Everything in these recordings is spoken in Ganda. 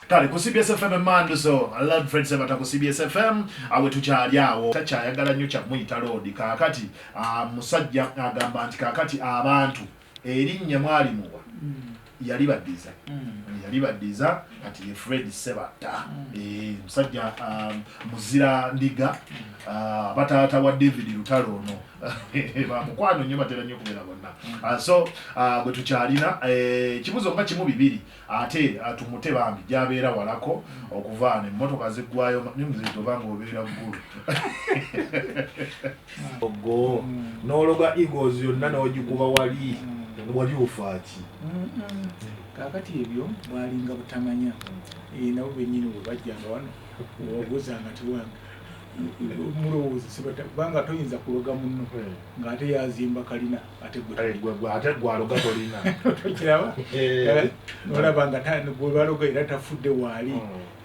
Kale ku CBS FM Mando so I love Fred Sebata ku CBS FM awe tukyali awo takyayagala nnyo kya muyita road kakati musajja agamba nti kakati abantu erinnya mwali muwa yali baddiza ati Fred Sebata musajja muzira ndiga batata wa David Lutalo no bamukwano nnyo batera nnyo kubera bonna so bwe tukyalina kibuzo nga kimu bibiri ate atumute bambi jabeera walako okuvaana emmotoka ziggwayo nimuzito banga obeera ggulu ogo n'ologa Eagles yonna n'ogikuba wali ofaaki kakati ebyo bwalinga butamanya nabo bennyini bwe bajjanga wano wabuzanga tiwange mulowooza Sebata kubanga toyinza kuloga munno ng'ate yazimba kalina ate gwaloga tolina tokiraba nolaba nga gwe baloga era tafudde waali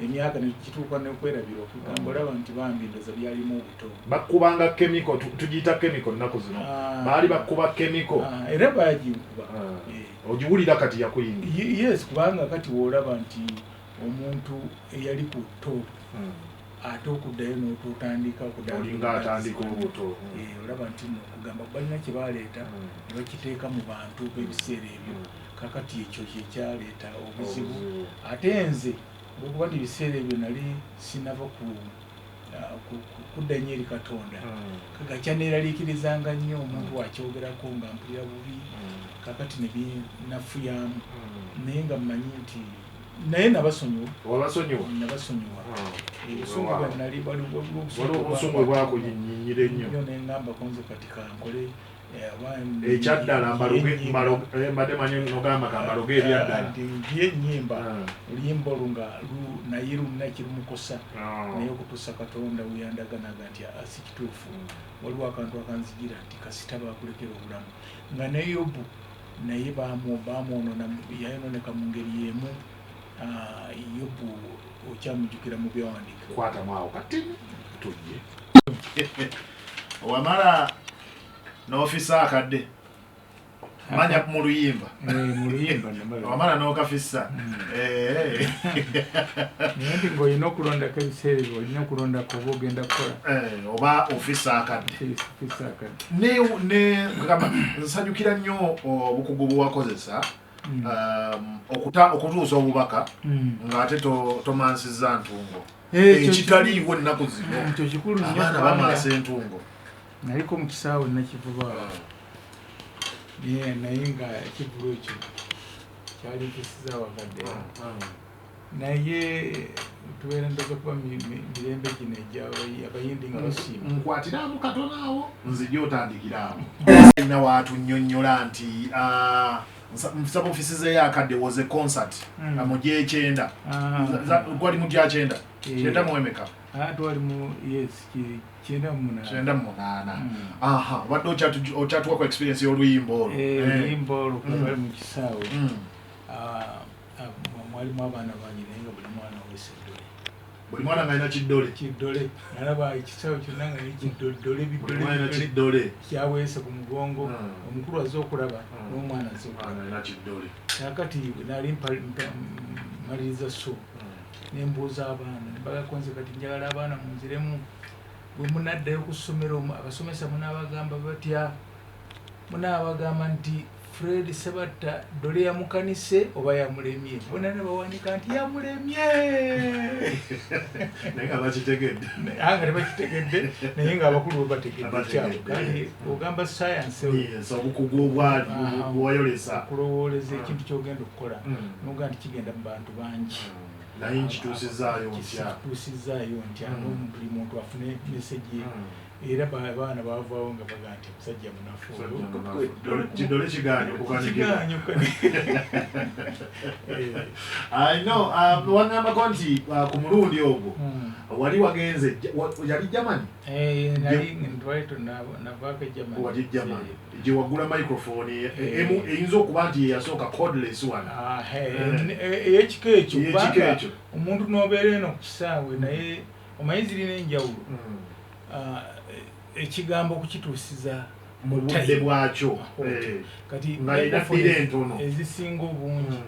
emyaka nekituuka nekwerabira okugamba olaba nti bambi ndoza byalimu obuto bakubanga chemical tugiyita chemical nnaku zino baali bakuba chemical era baginkuba ogiwulira kati yakuyinga yes kubanga kati woolaba nti omuntu eyali ku ttoopu ate okuddayo n'ototandika olinga atandika olubuto olaba nti okugamba balina kye baleeta ne bakiteeka mu bantu b'ebiseera ebyo kakati ekyo kyekyaleeta obuzibu ate nze olwokuba nti ebiseera ebyo nali sinava kudda nnyo eri Katonda kakakyaneeraliikirizanga nnyo omuntu wakyogerako nga mpulira bubi kakati ne binafuyamu naye nga mmanyi nti naye nabasonyiwa obusungu bwe nali obusungu bwakunyinyinyira ennyo nengamba konze kati kankole ekyaddala mbadde manyi nogamba kambaloge ebyaddala byennyimba oluyimba olwo nga naye lulina kirumukosa naye okutuusa Katonda weyandaganaga nti si kituufu waliwo akantu akanzijira nti kasita bakulekera obulamu nga ne Yobu naye bamwonona yayononeka mu ngeri y'emu Yobu okyamujjukira mu byawandiika kwatamu awo kati tujje wamala n'ofisa akadde manya mu luyimba wamala n'okafisa naye nti ng'olina okulondako ebiseera ebyo olina okulondako oba ogenda kukola oba ofisa akadde nsanyukira nnyo obukugu bwewakozesa okutuusa obubaka ng'ate tomansiza ntungo ekitaliiwo ennaku zino abaana bamaasa entungo naliko mu kisaawe nakivuba naye nga ekivulo ekyo kyali nkisiza wakadde naye tubeera ndoza kuba mirembe gino abayindi nga basiima nkwatiramu katono awo nzijja otandikiraawo alina watunnyonnyola nti nsaba ofisi ze yakadde was a concert mu gyekyenda gwali mu gyakyenda kyenda muwemeka twali mu yes kyenda mu munaana wadde okyatuwako experience y'oluyimba olwo oluyimba olwo bali mu kisaawe mwalimu abaana bangi naye nga buli mwana weese ddole buli mwana ng'alina kiddole nalaba ekisaawe kyonna nga kiddole kyaweese ku mugongo omukulu azze okulaba n'omwana azze okulaba kakati nali maliriza so nembuuza abaana nebagakonze kati njagala abaana munziremu bwe munaddayo ku ssomero abasomesa munaabagamba batya munaabagamba nti Fred Sebata dole yamukanise oba yamulemye bona ne bawanika nti yamulemye naye nga bakitegedde naye nga abakulu bategedde kyabo kandi ogamba science obukugu obwali bwayolesa okulowooleza ekintu kyogenda okukola noga nti kigenda mu bantu bangi naye nkituusizaayo ntya buli muntu afune meseji era abaana bavaawo nga baga nti musajja munafu kidole kiganyo wangambako nti ku mulundi ogwo wali wagenze yali Germany wali Germany gyewagula microphone eyinza okuba nti yeyasooka cordless one eyekika ekyo omuntu n'obeera eno ku kisaawe naye omanyi zirina enjawulo ekigambo okukituusiza mu budde bwakyo kati ezisinga obungi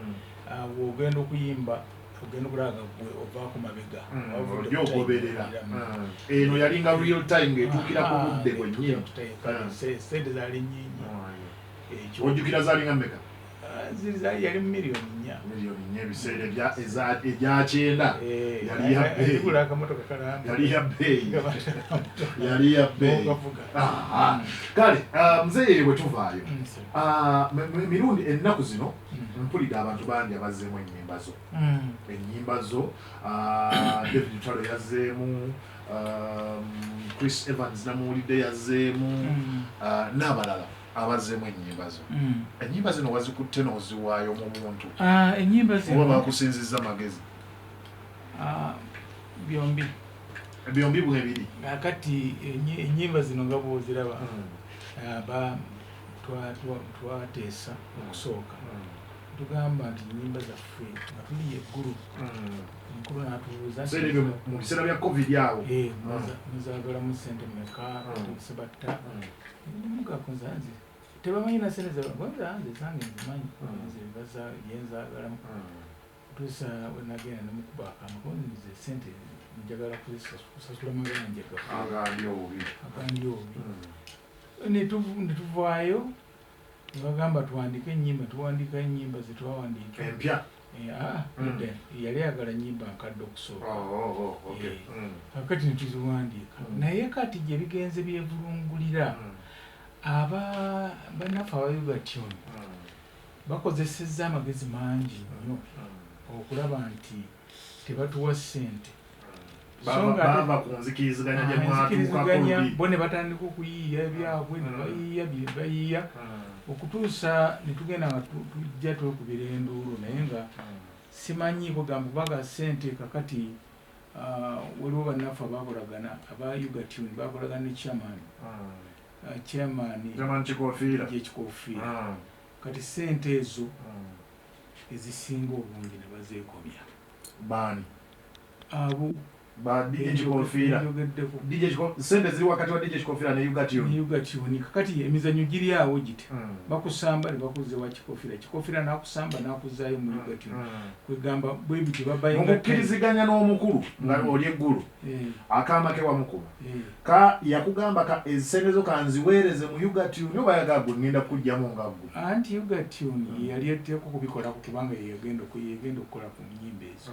bw'ogenda okuyimba ogenda okulaba gwe ovaako mabega ojja ogoberera eno yalinga real time ng'etuukira ku budde bwennyini sente zaali nnyingi ojjukira zaalinga mmeka yali miliyoni 4 ebiseera egyakyenda yali ya bbeeyi kale muzeeyi bwe tuvaayo emirundi ennaku zino mpulidde abantu bangi abazzeemu ennyimba zo David Lutalo yazzeemu Chris Evans namuwulidde yazzeemu n'abalala abazzeemu ennyimba zino wazikutte n'oziwaayo mu muntu ennyimba zino oba bakusinzizza magezi byombi bwebiri kati ennyimba zino nga bwoziraba twateesa okusooka tugamba nti ennyimba zaffe nga tuli eggulu omukulu n'atubuuza mu biseera bya covid awo muzaagalamu sente mmeka sebatta mugakoza nze tebamanyi na sente zange zange nzimanyi yenzaagalamu tuusa wenagenda nemukuba akamako nze sente njagala kusasula maganja agandi obubi netuvaayo nebagamba tuwandike ennyimba tuwandika ennyimba zetwawandiika empya yali ayagala ennyimba nkadde okusooka kakati netuziwandiika naye kati gye bigenze byevulungulira bannaffe abayugatyon bakozesezza amagezi mangi nnyo okulaba nti tebatuwa ssente bakunzikiriziganya bo ne batandika okuyiiya ebyabwe nebayiiya okutuusa netugenda nga tujja twekubira enduulu naye nga simanyiiko gamba kubaga ssente kakati waliwo bannaffe abakolagana aba ugatune bakolagana ne chairman gyekikofiira kati ssente ezo ezisinga obungi ne bazeekomya baani abo sente ziri wakati wa DJ Kikofiira ne Ugatune kakati emizannyo giri awo giti bakusamba ne bakuze wa Kikofiira Kikofiira n'akusamba n'akuzaayo mu Ugatune kwegamba bwe bityo babayinga mukkiriziganya n'omukulu nga oli eggulu akaama ke wamukuba ka yakugamba ka sente zo kanziweereze mu Ugatune oba yagagwe ngenda kujjamu ngagwe anti Ugatune yali yateeko kubikola kubanga yagenda okukola ku nnyimba ezo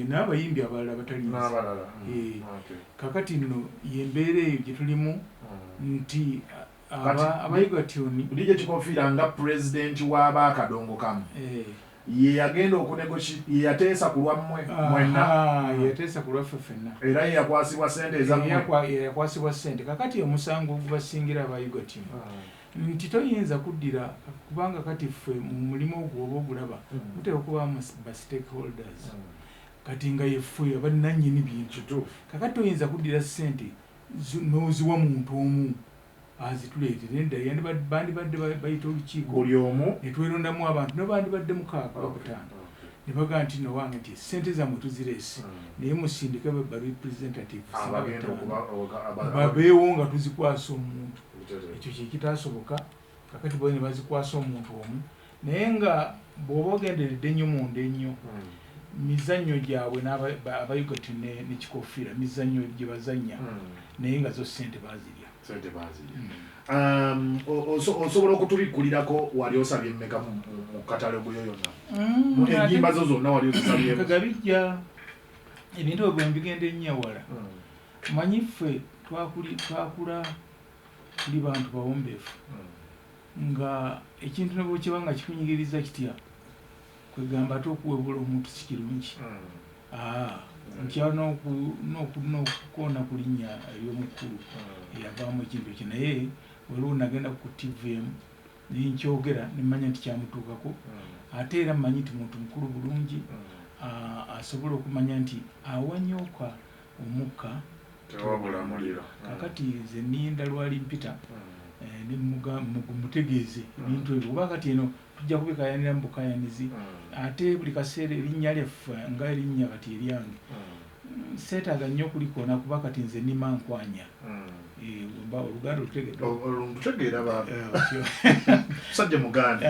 n'abayimbi abalala n'abalala kakati nno yembeera eyo gye tulimu nti Ugatune DJ Kikofiira nga pulezidenti w'abaakadongo kamu ye yagenda yateesa ku lwammwe mwenna yateesa ku lwaffe ffenna era ye yakwasibwa ssente yakwasibwa ssente kakati omusango gubasingira aba Ugatune nti toyinza kuddira kubanga kati ffe mu mulimu ogwo oba ogulaba mutera okubamu ba stakeholders kati nga yeffe abannannyini bintu kakati toyinza kuddira ssente n'oziwa muntu omu azituleetere edda bandibadde bayita olukiiko buli omu netwerondamu abantu nebandibadde mukaaga bakutaano ne bagaa nti nowange nti ssente zammwe tuzireese naye musindike ba representative babeewo nga tuzikwasa omuntu ekyo kyekitaasoboka kakati bo ne bazikwasa omuntu omu naye nga bw'oba ogenderedde ennyo munda ennyo mizannyo gyabwe aba Ugatune ne Kikofiira mizannyo gye bazannya naye nga zo ssente baazirya osobola okutubikkulirako wali osabye emmeka mu katalogo yo yonna ennyimba zo zonna wali ozisabyemu kagabijja ebintu ebyo mbigenda ennyawala manyi ffe twakula tuli bantu bawombeefu nga ekintu ne bwekiba nga kikunyigiriza kitya kwegamba ate okuwebula omuntu si kirungi nkyala n'okukoona ku linnya ery'omukulu eyavaamu ekintu ekyo naye waliwo nagenda ku TVM nenkyogera nemanya nti kyamutuukako ate era mmanyi nti muntu mukulu bulungi asobola okumanya nti awanyooka omukka tewabula muliro kakati nze ninda lwali mpita mutegeeze ebintu ebyo oba kati eno tujja kubikayanira mu bukayanizi ate buli kaseera erinnya lyaffe nga erinnya kati eryange seetaaga nnyo okulikoona kuba kati nze nima nkwanya oluganda olutegeera musajja muganda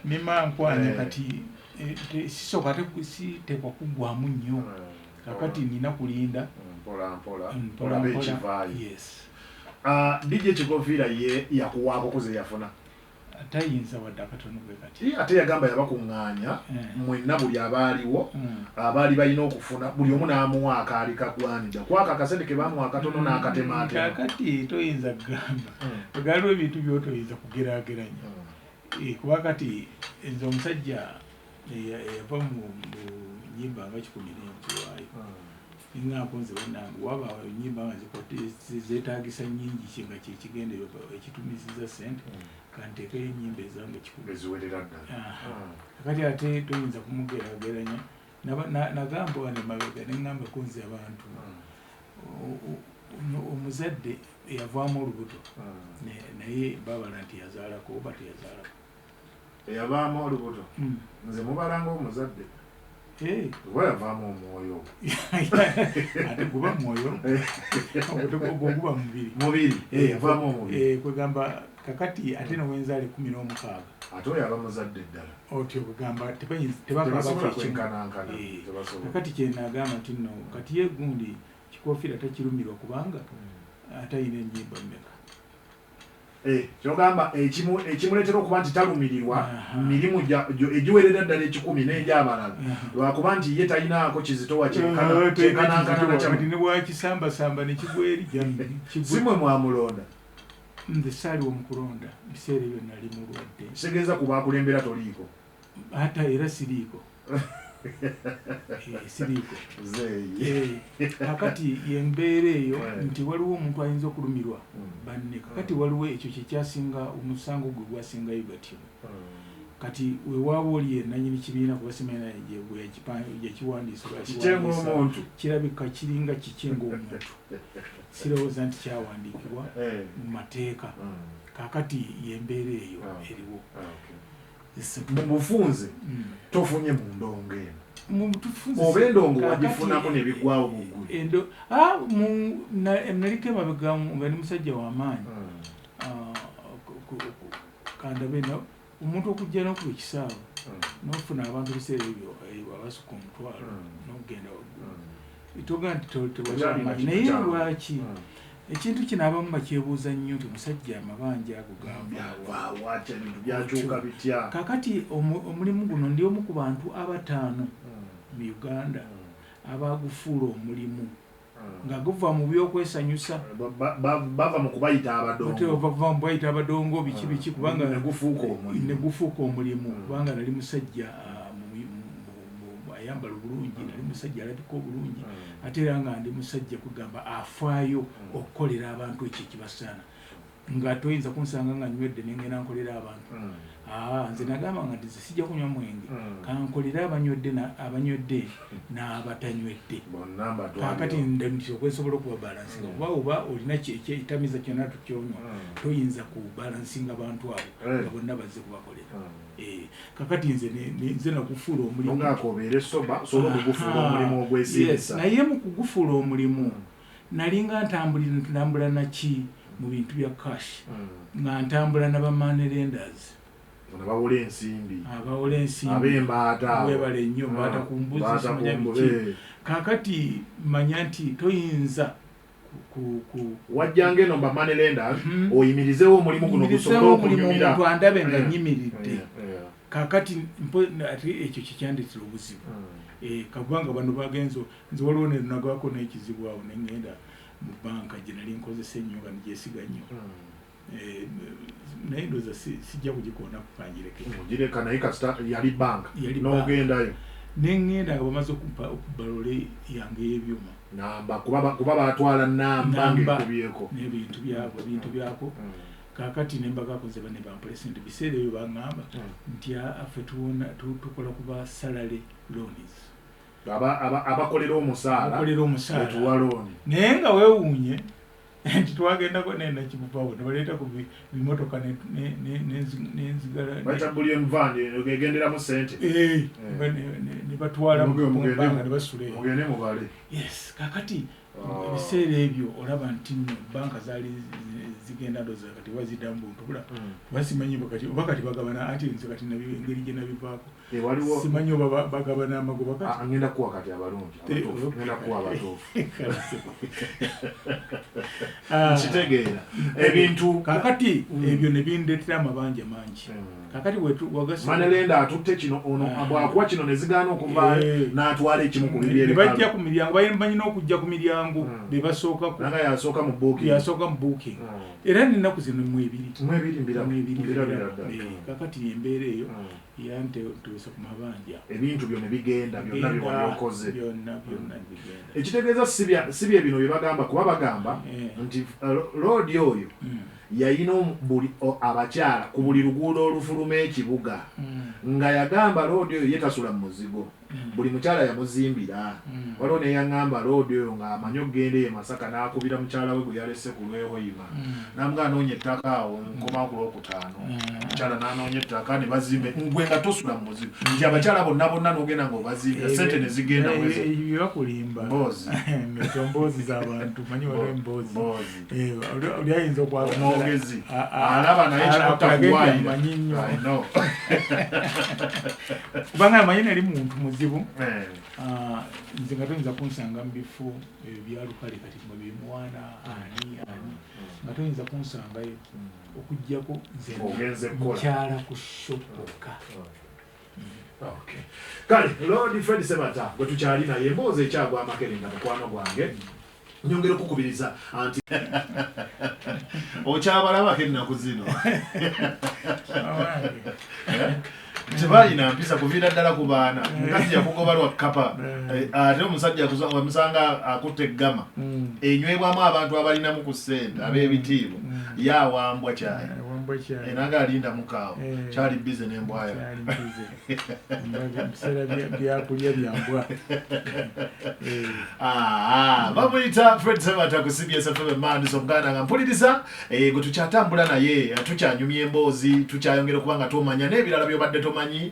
nima nkwanya kati sisooka siteekwa kuggwamu nnyo kakati nina kulinda mpola bekivaayo. Yes. DJ Kikofiira ye yakuwaako kuze yafuna tayinza wadde akatono bwe kati ate yagamba yabakuŋŋaanya mwenna buli abaaliwo abaali balina okufuna buli omu n'amuwa akaali kagwanidda kwako akasente ke bamuwa akatono n'akatemaatema kakati toyinza kugamba wegaliwo ebintu byotoyinza kugeraageranya kuba kati nze omusajja yava mu nnyimba nga 10 n'enkiwaayo ingako nze bannange waba ennyimba nga zeetaagisa nnyingi nga kyekigendero ekitumiziza sente kanteekayo ennyimba ezange 10 eziwerera ddala. kakati ate toyinza kumugeraageranya nagamba wane mabega neŋŋamba kunze abantu omuzadde eyavaamu olubuto naye babala nti yazaalako oba teyazaalako eyavaamu olubuto nze mubalanga omuzadde oba yavaamu omwoyo ate guba mwoyo guba mubiri yavaamu omubiri kwegamba kakati ate nowenzaale 16 ate oyo aba muzadde ddala otyo kugamba kakati kyenagamba nti nno kati ye gundi Kikofiira takirumirwa kubanga atayina ennyimba mmeka kyogamba ekimuleetera okuba nti talumirirwa mirimu egiwerera ddala 10 n'egyabalala lwakuba nti ye talinaako kizitowa kyenkanankana ne bwakisambasamba nekigweri simwe mwamulonda nze saaliwo mukulonda biseera ebyo nali mulwadde kitegeeza ku bakulembera toliiko ate era siriiko siriiko kakati yembeera eyo nti waliwo omuntu ayinza okulumirwa banne kakati waliwo ekyo kyekyasinga omusango gwe gwasingayo gatyo kati wewaaba oli yenanyini kibiina kuba simanya yakiwandiisa kirabika kiringa kikenga omuntu sirowooza nti kyawandiikibwa mu mateeka kakati yembeera eyo eriwo mu bufunze tofunye mu ndongo eno oba endongo wagifunako nebigwawo buggulu naliko emabega nga ni musajja w'amaanyi kandabe omuntu okujja n'okuba ekisaawe n'ofuna abantu biseera ebyo abasuka omutwalo n'okugenda waggulu toga nti tewalimaanyi naye lwaki ekintu kino abamu bakyebuuza nnyo nti omusajja amabanja ago byakyuka bitya kakati omulimu guno ndi omu ku bantu 5 mu Uganda abagufuula omulimu nga guva mu byokwesanyusa bava mu kubayita abadongo biki kubanga negufuuka omulimu kubanga nali musajja ayambala obulungi nali musajja alabika obulungi ate era nga ndi musajja kugamba afaayo okukolera abantu ekyo ekibasaana nga toyinza kunsanga nga nywedde nengenda nkolera abantu nze nagamba nga nti sijja kunywa mwenge kankolera abanywedde n'abatanywedde kakati nti okwesobola okubabalansinga oba olina ekitamiza kyonna tukyonywa toyinza kubalansinga abantu abo nga bonna bazze kubakolera kakati nze nakufuula omulimu naye mu kugufuula omulimu nalinga ntambula naki mu bintu bya cash nga ntambula n'abamanerenders abawula ensimbi ab'embaata webale nnyo mbaata ku mbuzi simanya biki kakati manya nti toyinza wajjanga eno bamanerenders oyimirizewo omulimu guno gusobole okunyumira omuntu andabe nga nyimiridde kakati ate ekyo kikyandetera obuzibu kakubanga bano bagenzo nze waliwo nenagwako n'ekizibu awo nengenda mu banka gye nali nkozesa ennyo nga nigyesiga nnyo naye ndooza sijja kugikoona kukanjireka naye kasita yali banka n'ogendayo nengenda nga bamaze okubalole yange y'ebyuma namba kuba batwala namba ngekubyeko n'ebintu byako kakati nembagako nze bane bampulesente biseera ebyo baŋŋamba nti affe tukola kuba salary loans abakolera omusaala etuwa looni naye nga weewuunye nti twagendako nenakibupawo nebaleeta ku bimotoka nenzigala baita bullion van egenderamu sente nebatwala mubanga nebasulayo mugende mubale yes kakati ebiseera ebyo olaba nti nno banka zaali zigenda ndoza kati wazidambu ntubula basimanyi bakati bagabana ati nze kati engeri gye nabivaako simanyi oba bagabana amagoba kati agenda kuwa kati abalungi agenda kuwa abatuufu kitegeera ebintu kakati ebyo ne bindeetera amabanja mangi kakati Manerenda atutte kino ono bwakuwa kino ne zigaana okuva n'atwala ekimu ku bibye bajja ku miryango bayimbanyi n'okujja ku miryango be basooka ku nanga yasooka mu booking era n'ennaku zino mu ebiri mbira kakati embeera eyo yante tuwesa ku mabanja ebintu byonna bigenda byonna by'okoze byonna bigenda ekitegeeza si bye bino bye bagamba kuba bagamba nti roodi oyo yayina buli abakyala ku buli luguudo olufuluma ekibuga nga yagamba roodi oyo yetasula mu muzigo buli mukyala yamuzimbira waliwo neyaŋŋamba roodi oyo ng'amanyi okugenda eyo Masaka n'akubira mukyala we gwe yalese ku lwehoyima namuga anoonya ettaka awo nkoma ku lwokutaano mukyala n'anoonya ettaka ne bazimbe gwe nga tosula mu muzigo nti abakyala bonna n'ogenda ng'obazimbira sente ne zigenda bakulimba mboozi z'abantu manyi waliwo emboozi oli ayinza omwogezi alaba naye kitakuwaayira kubanga amanyi nali muntu muzibu nze nga toyinza kunsanga mu bifo byalukale kati nga bimwana ani nga toyinza kunsangayo okuggyako nze mukyala ku shopoka kale Lord Fred Sebata gwe tukyali naye emboozi ekyagwa Makerenda mukwano gwange nyongera okukubiriza anti okyabalabako ennaku zino tebalina mpisa kuviira ddala ku baana mukazi yakugoba lwa kkapa ate omusajja wamusanga akutte eggama enywebwamu abantu abalinamu ku ssente ab'ebitiibwa yawambwa kyayi enanga alinda mukaawo kyali bize n'embwayo byakulya byambwa bamuyita Fred Sebata ku CBS FM Mandiso muganda nga mpuliriza gwe tukyatambula naye tukyanyumya emboozi tukyayongera okuba nga tomanya n'ebirala byobadde tomanyi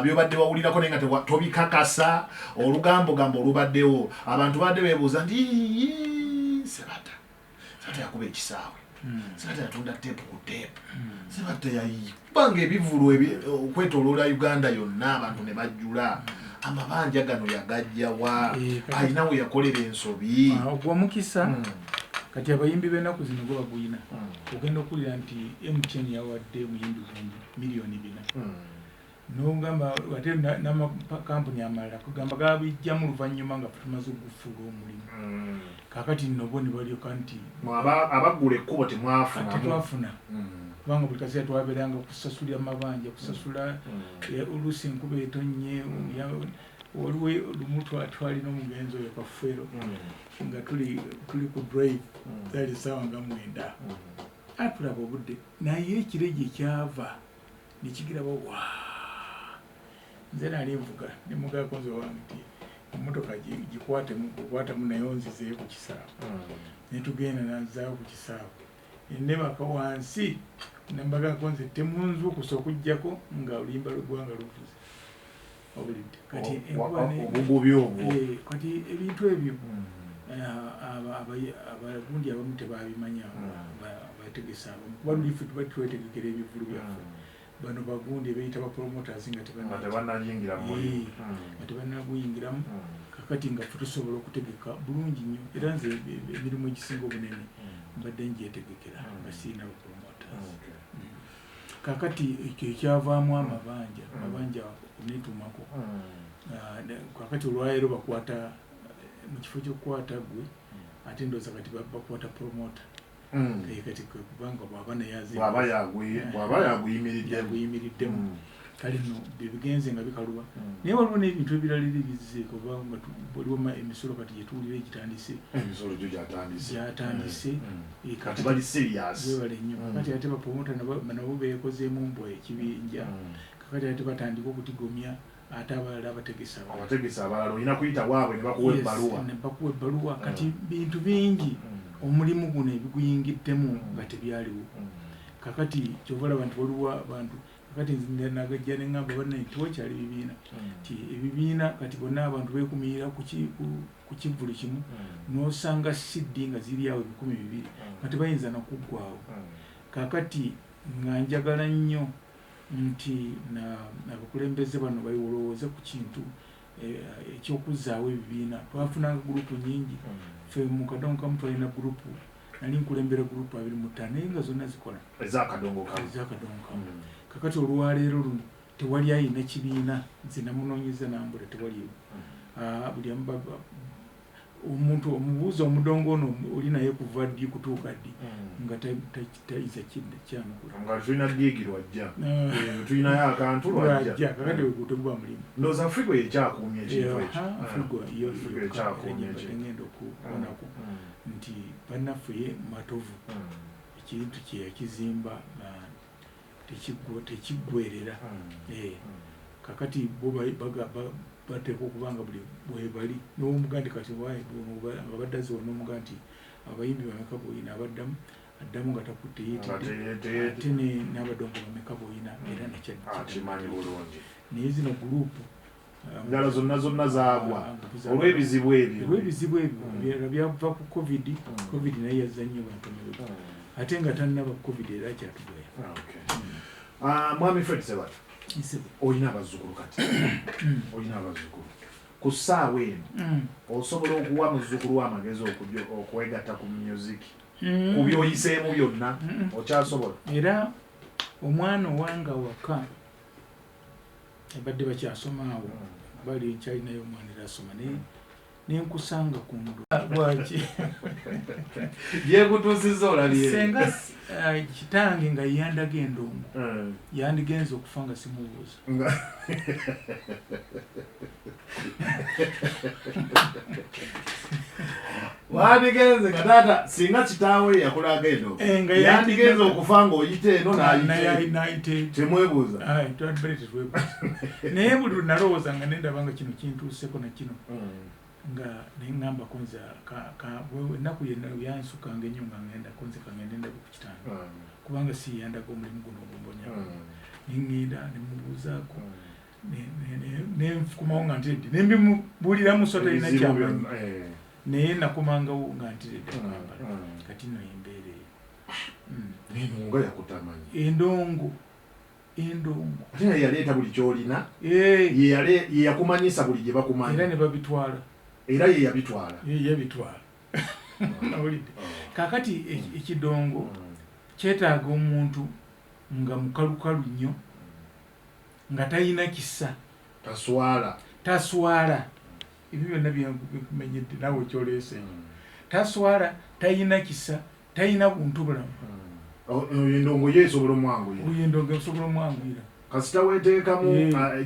byobadde wawulirako naye nga tobikakasa olugambo olubaddewo abantu badde beebuuza nti Sebata yakuba ekisaawe Sebata yatunda teepu ku teepu Sebata yayibanga ebivulu okwetooloola Uganda yonna abantu ne bajjula amabanja gano yagajjawa alina we yakolera ensobi ogwa mukisa kati abayimbi b'ennaku zino gwe baguyina ogenda okuwulira nti MTN yawadde muyimbi miliyoni 4 n'ogamba ate n'amakampuni amalala kugamba gabijjamu luvannyuma nga tumaze okufuula omulimu kakati nno bo ne balyoka nti abaggula ekkubo tetwafuna kubanga buli kaseera twabeeranga kusasulira mabanja kusasula oluusi enkuba etonnye waliwo lumu twalina omugenzi oyo Kafeero nga tuli ku drive zaali essaawa nga 9 atulaba obudde naye ekirejje kyava nekigiraba nze nali nvuga ne mugako nze wange nti emmotoka gikwatamu naye onzizeeyo ku kisaawe netugenda nazaawo ku kisaawe ennebaka wansi nembagako nze temunzuukusa okuggyako nga oluyimba lw'eggwanga luvuze obulidde kati obugubi obwo kati ebintu ebyo abagundi abamu tebabimanya bategesa abamu kuba lulife tuba twetegekera ebivulu byaffe bano bagundi ebeyita bapromoters nga tebannaguyingiramu kakati nga tusobola okutegeka bulungi nnyo era nze emirimu egisinga obunene mbadde ngyetegekera nga siina bapromoters kakati ekyo ekyavaamu amabanja netumako kakati olwaleero bakwata mu kifo ky'okukwata gwe ate ndooza kati bakwata promoter kati kubanga bw'aba yaguyimiriddemu kale no bigenze nga bikaluba naye waliwo n'ebintu ebirala bizze kubanga waliwo emisolo kati gyetuwulira egitandise emisolo gyo gyatandise kati bali serious webale nnyo kati ate bapromota nabo beekozeemu mbwa ekibinja kakati ate batandika okutigomya ate abalala abategesa abalala olina kuyita waabwe ne bakuwa ebbaluwa kati bintu bingi omulimu guno ebiguyingiddemu nga tebyaliwo kakati kyovalaba nti waliwo abantu kakati nze nagajja ne ngamba banne tiwakyali bibiina ti ebibiina kati bonna abantu beekumirira ku kivvulu kimu n'osanga siddi nga ziri awo 200 nga tebayinza nakuggwawo kakati nga njagala nnyo nti abakulembeze bano bayolowooze ku kintu ekyokuzaawo ebibiina. Twafunanga gurupu nyingi ffe mu kadongo kamu twalina gurupu nali nkulembera gurupu 25 naye nga zonna zikola ez'akadongo kamu. Kakati olwaleero luno tewali ayina kibiina nze namunoonyeza nambula tewaliwo. Buli omuntu omubuuza omudongo ono oli naye kuva ddi kutuuka ddi nga tayiza kyanukula nga tulina ddiigi lwajja tulinayo akantu lwajja kakati teguba mulimu ndowooza Africa ekyakuumya ekintu ekyoegenda okubonako nti bannaffe matovu ekintu kye yakizimba tekiggwerera kakati bo bateeka okubanga buli bwebali n'omugandi kati nga baddazi wonna omuga nti abayimbi bameka boyina addamu nga takutte ate n'abadongo bameka boyina era nakyakimanyi bulungi naye zino gurupu ngalo zonna zaagwa olw'ebizibu ebyo byava ku covid naye yazza nnyo bantomewe ate nga tannaba covid era akyatugaya. Mwami Fred Ssebatta olina abazzukulu kati olina abazzukulu ku ssaawa eno osobola okuwa muzzukulu amagezi okwegatta ku music ku byoyiseemu byonna okyasobola? Era omwana owange waka abadde bakyasomaawo bali nkyalinayo omwana era asoma naye nenkusanga ku ndo lwaki byekutuusizza olabye senga kitange nga yandaga endongo yandigenza okufa nga simubuuza wandigenze nga taata singa kitaawe yakulaga endongo yandigenza okufa ng'oyite eno nayite temwebuuza naye buli nalowooza nga nendaba nga kino kintuuseko na kino nga neŋŋamba konza ennaku yenna yansukanga ennyo nga ŋŋenda konze kangende ndaga ku kitange kubanga siyandaga omulimu guno ogumbonyawo neŋŋenda nemubuuzaako nenfukumawo nga ntiredde nembimubuuliramu so talina kyamanyi naye nakomangawo nga ntiredde kwambala kati no embeera eyo endongo yakutamanyi endongo ate naye yaleeta buli kyolina ye yakumanyisa buli gye bakumanyi era ne babitwala era ye yabitwala nawulidde kakati ekidongo kyetaaga omuntu nga mukalukalu nnyo nga talina kisa taswala ebyo byonna bikumenyedde nawe ekyoleese taswala talina kisa talina buntu bulamu endongo ye esobola omwanguyira kasita weteekamu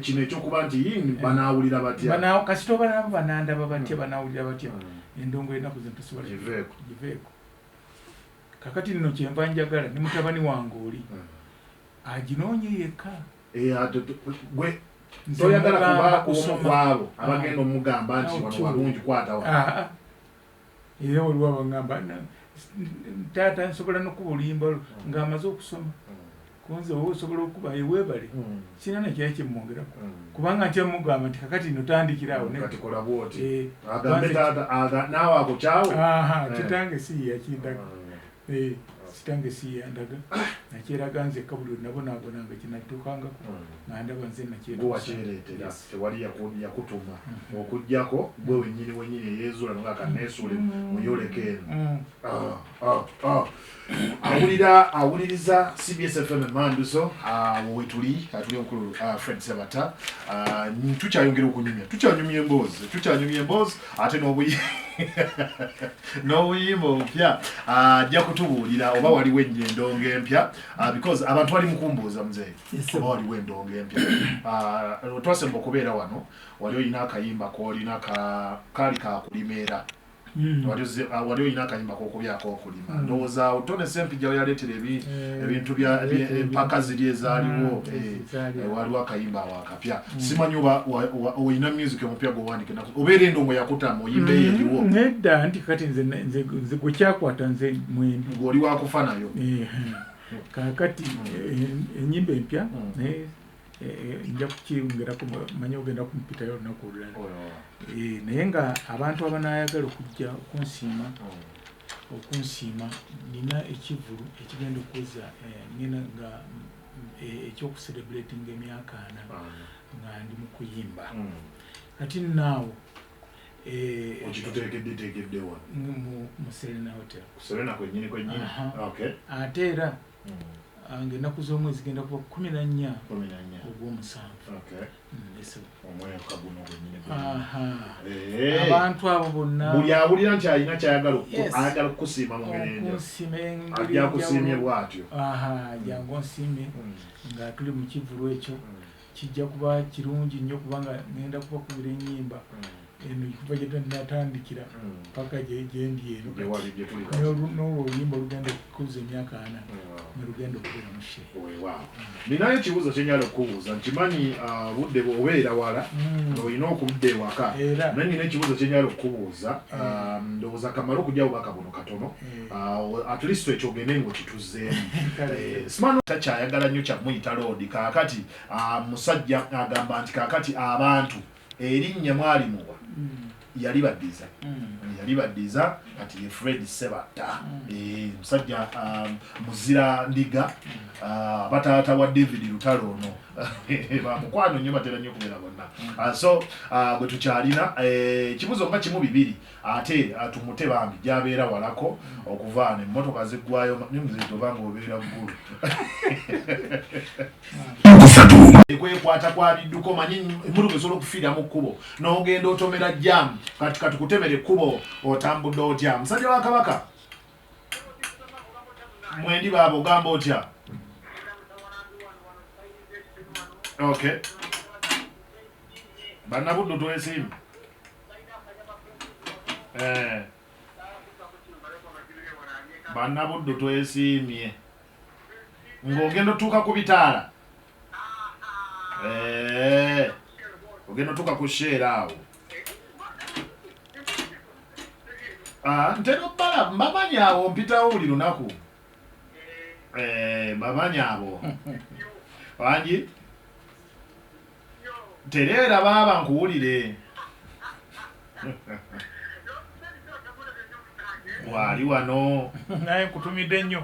kino ekyokuba nti banaawulira batya kasita obalaba banandaba batya banaawulira batya endongo enaku zino tosobola giveeko kakati nno kyenva njagala ne mutabani wange oli aginoonye yekka toyagala kuba omu kwabo abagenda omugamba nti wano walungi kwatawa era waliwo abagamba taata nsobola nokuba oluyimba ng'amaze okusoma kunze wowe osobola okuba eweebale sina nakyali kyemmwongerako kubanga ntyamugamba nti kakati notandikiraawo katikola bwoti agambe taata naawe akukyawo kitange siyakindaga kitange siyandaga nakyeraga nze kabuli nabonaabonanga kinatuukangako ngandaba nze nakyewakireetera tewali yakutuma okujjako gwe wenyini eyezuula nga kaneesuule muyoleko eno awuliriza CBS FM Manduso wetuli omukulu Fred Ssebatta tukyayongera okunyumya tukyanyumya emboozi ate n'obuyimba obupya ajja kutubuulira oba waliwo endongo empya because abantu bali mukumbuuza muzeeyi oba waliwo endongo empya twasemba okubeera wano wali olina akayimba koolina kaali kakulimeera wali olina akayimba kokubyako okulima ndowooza otone sempijja yaleetera ebintu empaka ziri ezaaliwo waliwo akayimba awo akapya simanyi oba olina music omupya gwewandiike obeera endongo yakutama oyimba eyo eriwo nedda nti kati nze gwekyakwata nze mwembi ng'oli wakufa nayo kakati enyimba empya naye nja kukiyongerako manye ogenda kumpitayo olunaku olulala naye nga abantu abanayagala okujja okunsiima nina ekivulu ekigenda okukoza ngena nga ekyokucelebratinga emyaka 4 nga ndi mu kuyimba kati naawo okituteekedde wa mu Serena Hotel Serena kwennyini ate era ng'ennaku z'omwezi zigenda kuba 14 ogw'omusanvu omwaka guno gwennyini abantu abo bonna buli awulira nti alina ayagala okukusiima mu ngeri ajja kusiimye bw'atyo jangu onsiime nga tuli mu kivulu ekyo kijja kuba kirungi nnyo kubanga ngenda kubakubira ennyimba eno kuva gye natandikira paka gyendi eno n'olwo oluyimba olugenda okukuza emyaka 4 ne lugenda okubeera mushe. Ninayo ekibuuzo kye njala okubuuza nkimanyi budde bw'obeera wala ng'olina okudda ewaka naye nina ekibuuzo kye njala okubuuza ndowooza kamala okujja bubaka buno katono at least ekyo ogende ng'okituzzeemu simano takyayagala nnyo kyamuyita loodi kaakati musajja agamba nti kaakati abantu erinnya mwalimuwa yali baddiza kati ye Fred Sebatta musajja muzira ndiga bataata wa David Lutalo ono bamukwano nnyo batera nnyo kubeera bonna so bwe tukyalina ekibuzo nga kimu bibiri ate tumute bambi gyabeera walako okuvaana emmotoka ziggwayo nimuzitobanga obeera ggulu ekwekwata kwa bidduko manyi emmotoka esobola okufiira mu kkubo n'ogenda otomera jjamu kati katukutemera ekkubo otambudde otya musajja wa Kabaka mwendi baaba ogamba otya bannabuddu twesiime bannabuddu twesiimye ng'ogenda otuuka ku bitaala ogenda otuuka ku sheera awo ntera obbala mbamanyi awo mpitawo buli lunaku mbamanyi abo wangi tereera baaba nkuwulire wali wano naye nkutumidde nnyo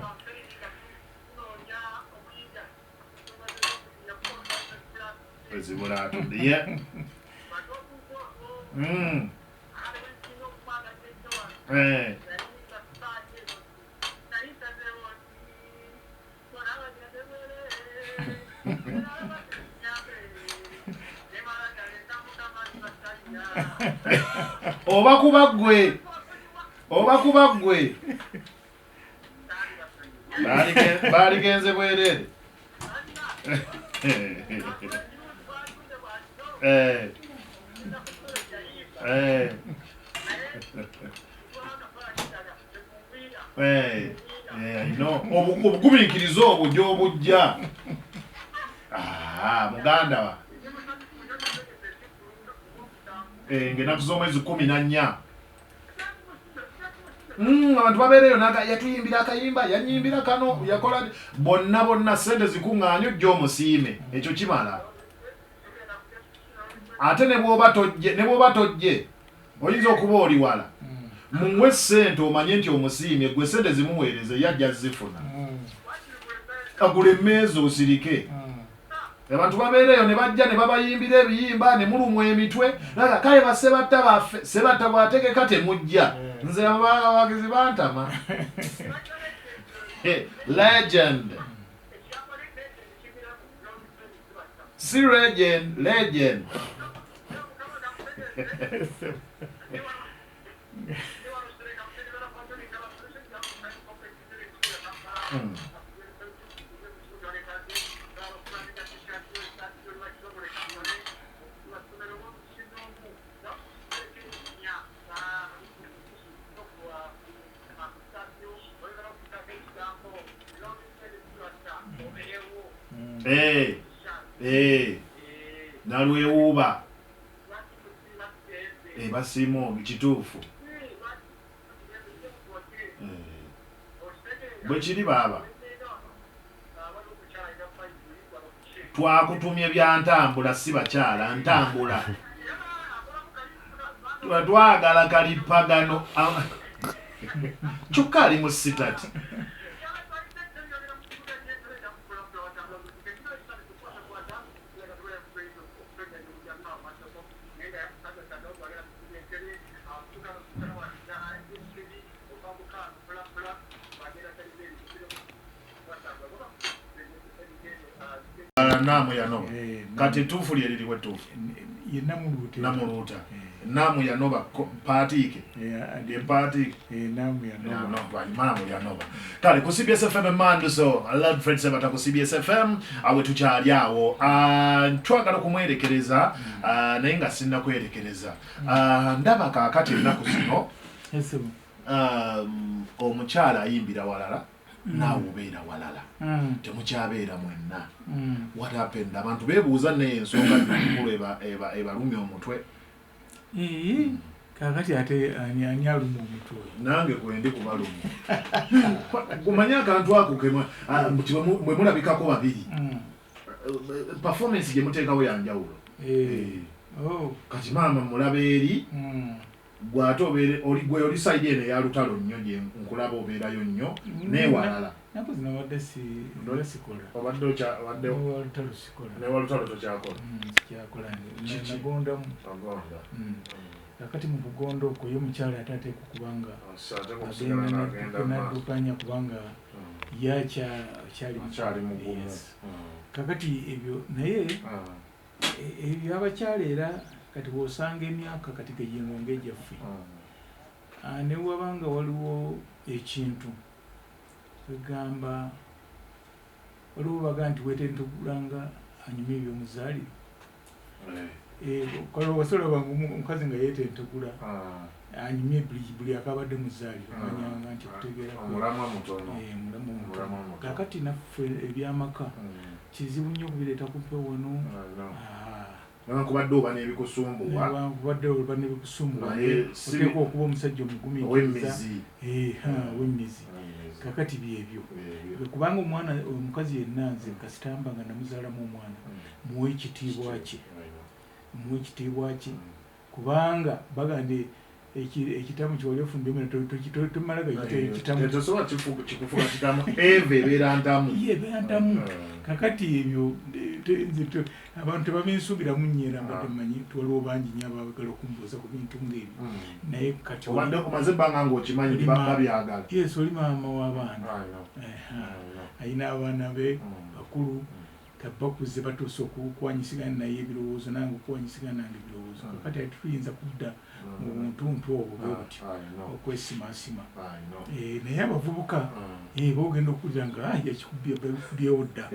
ezibula atudde oba kuba ggwe baaligenze bwereere obugumiikiriza obwo gy'obujja muganda wa ng'ennaku z'omwezi 14 abantu babeereyo yatuyimbira akayimba yanyimbira kano yakola bonna sente zikuŋŋaanyo ojja omusiime ekyo kimala ate ne bw'oba tojje oyinza okuba oli wala muwe sente omanye nti omusiimye gwe sente zimuweereze yajja zifuna agula emmeeza osirike abantu babeereyo ne bajja ne babayimbira ebiyimba ne mulumwa emitwe kale basebatta baffe sebatta bw'ategeka temujja nze abawagizi bantama legend si legend nalwewuuba basiima kituufu bwe kiri baaba twakutumye bya ntambula si bakyala ntambula twagala kalipagano kyokka ali mu sitati Namu Yanoba kati tufu lyeririwe tufu ye namuluuta Namu Yanoba paatike ye paatike Namu Yanoba kale ku CBS FM Manduso Lord Fred Sebata ku CBS FM awe tukyali awo twagala kumwerekereza naye nga sinna kwerekereza ndaba kaakati ennaku zino omukyala ayimbira walala naawe obeera walala temukyabeera mwenna what happened abantu beebuuza naye ensonga nkulu ebalumya omutwe kakati ate ani aluma omutwe nange kwendi kubaluma kumanya akantu ako mwe mulabikako babiri performance gye muteekawo yanjawulo kati maama mulaba eri gwate gwe oli side eno eya lutalo nnyo gye nkulaba obeerayo nnyo newalala newalutalo tokyakola kakati mu kugonda okwo ye mukyala atateeka okubanga naddukanya kubanga yakyali mugumu kakati ebyo naye ebyo abakyala era kati bw'osanga emyaka kati geyingonga egyaffe ne wabanga waliwo ekintu egamba waliwo baga nti weetentugulanga anyuma ebyomuzaaliro wasobola banga omukazi nga yeetentugula anyumye buli akabadde muzaaliro amanyanga nti kutegeera mulamu mutono kakati naffe ebyamaka kizibu nnyo okubireeta kumpe wano kubadde oba n'ebikusumbuwa oteekwa okuba omusajja omugumiikiriza w'emmizi kakati byebyo kubanga omwana omukazi yenna nze kasitamba nga namuzaalamu omwana muwe ekitiibwa kye kubanga bagande ekitamu kyewali ofumbyemu tomala gakitamu eve ebeera ntamu kakati ebyo abantu tebabinsuubiramu nnyo mbadde mmanyi tuwaliwo bangi nnyo abagala okumbuuza ku bintu ng'ebyo naye kati obadde omaze ebbanga ng'okimanyi babyagala yes oli maama w'abaana ayina abaana be bakulu bakuze batuuse okukwanyisigana naye ebirowoozo nange okukwanyisigana nange ebirowoozo kakati ati tuyinza kudda mu buntuntu obwo bwe buti okwesimasima naye abavubuka boogenda okuwulira nga yakikubyewo dda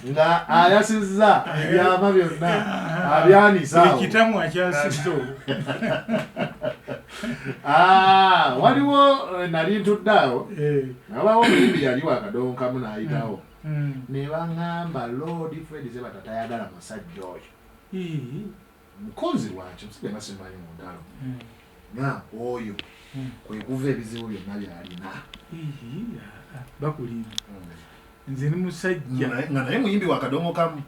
nga ayasizza ebyama byonna abyanisaawo ekitamu akyasizza olwo waliwo nali ntudde awo nabawo omuyimbi yali wakadonkamu n'ayitawo ne baŋŋamba Lord Fred Sebata tayagala musajja oyo mukonzi lwaki omusajja nasimanyi mu ndalo nga oyo kwe kuva ebizibu byonna byalina bakulimba nze ni musajja nga naye muyimbi wakadongokamu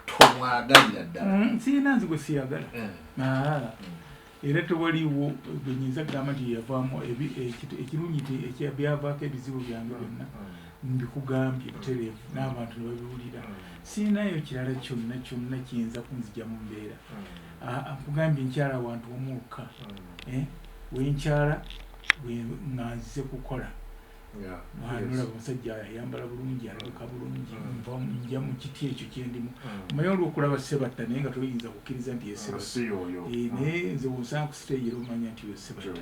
tomwagalira ddala sirina nze gwe siyagala era tewaliwo gwenyinza kugamba nti yavaamu ekirungi byavaako ebizibu byange byonna mbikugambye butereevu n'abantu ne babiwulira sirinayo kirala kyonna kiyinza kunzija mu mbeera nkugambye nkyala wantu omukka wenkyala nganzize kukola nolaba omusajja ayambala bulungi alabika bulungi nja mu kiti ekyo kyendimu omanyi olwokulaba Sebatta naye nga toyinza kukkiriza nti naye nze wosanga ku stage era omanya nti Sebatta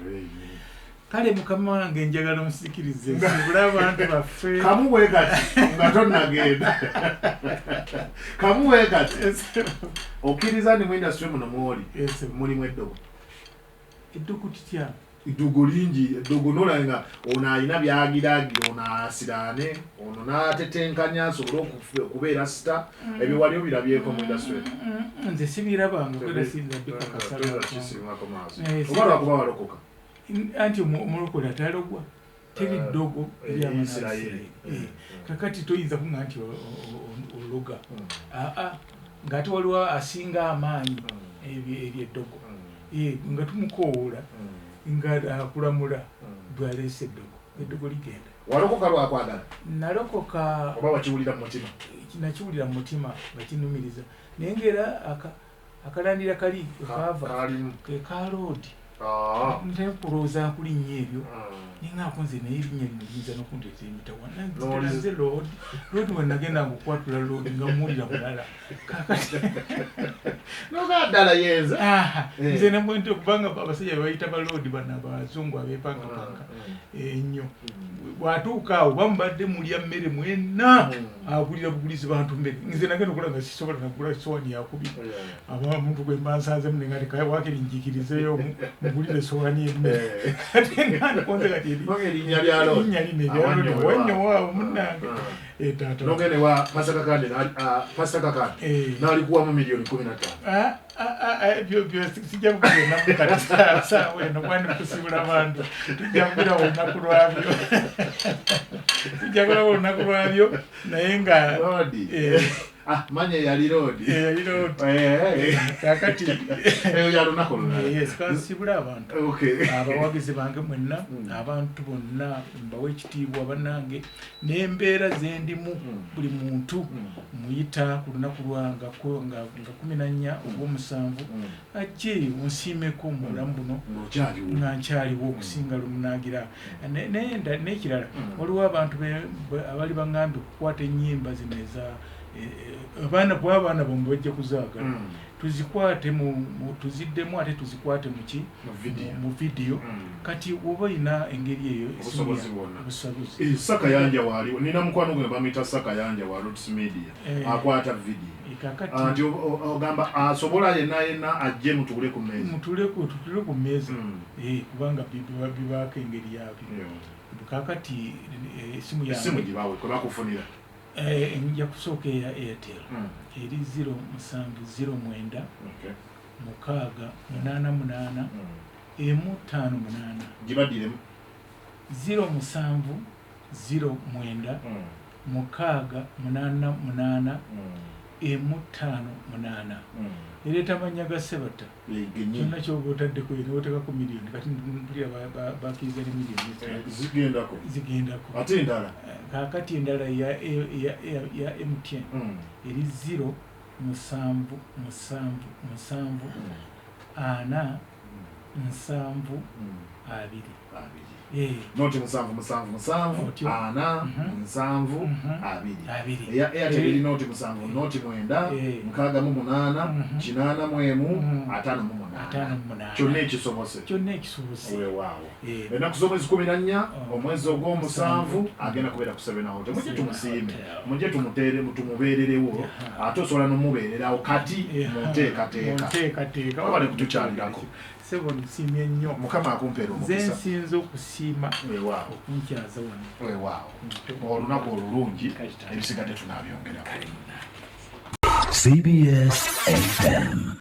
kale mukama wange njagala musikirize nsibule abantu baffe kamuwe kati nga tonnagenda kamuwe kati okkiriza ndi mu industry muno mwoli mulimu eddogo tutya iddugu lingi eddugu nolanga ono alina byagiraagira ono asiraane ono n'atetenkanya asobole okubeera sita ebyo wali obirabyeko mu industry nze sibirabanga kwera sinza bikakasalaoba lwakuba walokoka anti omulokole atalogwa teri ddogo ery'Abayisirayiri. Kakati toyinza kuŋŋa nti ologa ng'ate waliwo asinga amaanyi ery'eddogo nga tumukoowoola nga akulamula bw'aleese eddogo ligenda. Walokoka lwakwagala? Nalokoka oba wakiwulira mu mutima? Nakiwulira mu mutima nga kinumiriza naye ng'era akalandira kali kaava ke ka loodi ntera kulowooza kulinnya eryo naye ng'akonze naye erinnya lino liyinza n'okundeeta emitawa nanze loodi we nagenda okukwatula loodi nga muwulira mulala kakati noga ddala yenza nze nemwente okubanga abasajja bebayita baloodi bano abazungu abeepangapanga ennyo bw'atuuka awo bamubadde mulya mmere mwenna agulira bugulizi bantu mmere nze nagenda okola nga sisobola nagula sowaani yakubi abamuntu gwe mbansanze mune nga tekaye wakiri njikirizeyo mugulire sowaani emmere kati nandikonze kati erinnya lya loodi wannyo waawo munnange taata nogende wa Pastor Kakande n'alikuwamu milioni 15. Ebyo sijja kugenda mukati saawa eno kwandi kusibula abantu tujja kugira olunaku lwabyo tujja kulaba olunaku lwabyo naye nga manya yali loodi kakati yalunaku lulala kansibula abantu abawagizi bange mwenna abantu bonna mbawa ekitiibwa bannange n'embeera zendimu buli muntu muyita ku lunaku lwanga 14 ogw'omusanvu ajje unsiimeko mu bulamu buno nga nkyaliwo okusinga lumunaagira n'ekirala waliwo abantu abali baŋŋambye okukwata ennyimba zino eza abaana bamwe bajja kuzaagala tuzikwate tuziddemu ate tuzikwate mu vidiyo kati oba olina engeri eyo obusobozi. Sakayanja waliwo nina mukwano gwe bamuyita Sakayanja wa Roots Media akwata vidiyo nti ogamba asobola yenna ajje mutule ku mmeeza tutule ku mmeeza kubanga bibaako engeri yabyo kakati esimu yange gibawe kwe bakufunira nja kusooka eya Airtel eri 0709 mukaaga 88 158 gibadiremu 0709 mukaaga 88 158 ereeta amannya ga Sebata kyonna kyoba otaddeko newotekako miliyoni kati mpulira bakiriza ne miliyoni zigendako ate endala kakati endala ya MTN eri 0777 noti 777 eya Airtel eri noti 7 noti 9 mukaaga mu 8 kinana mu 58 kyonna ekisobose weewaawo ennaku z'omwezi 14 omwezi ogw'omusanvu agenda kubeera ku 7 Hotel mujje tumusiime mujje tumubeererewo ate osobola n'omubeererawo kati munteekateeka wabale kutukyalirako sebo nsiimye nnyo mukama akumpeera omukisa nze nsinza okusiima okunkyaza wano weewaawo olunaku olulungi ebisigadde tunaabyongeramu. CBS FM.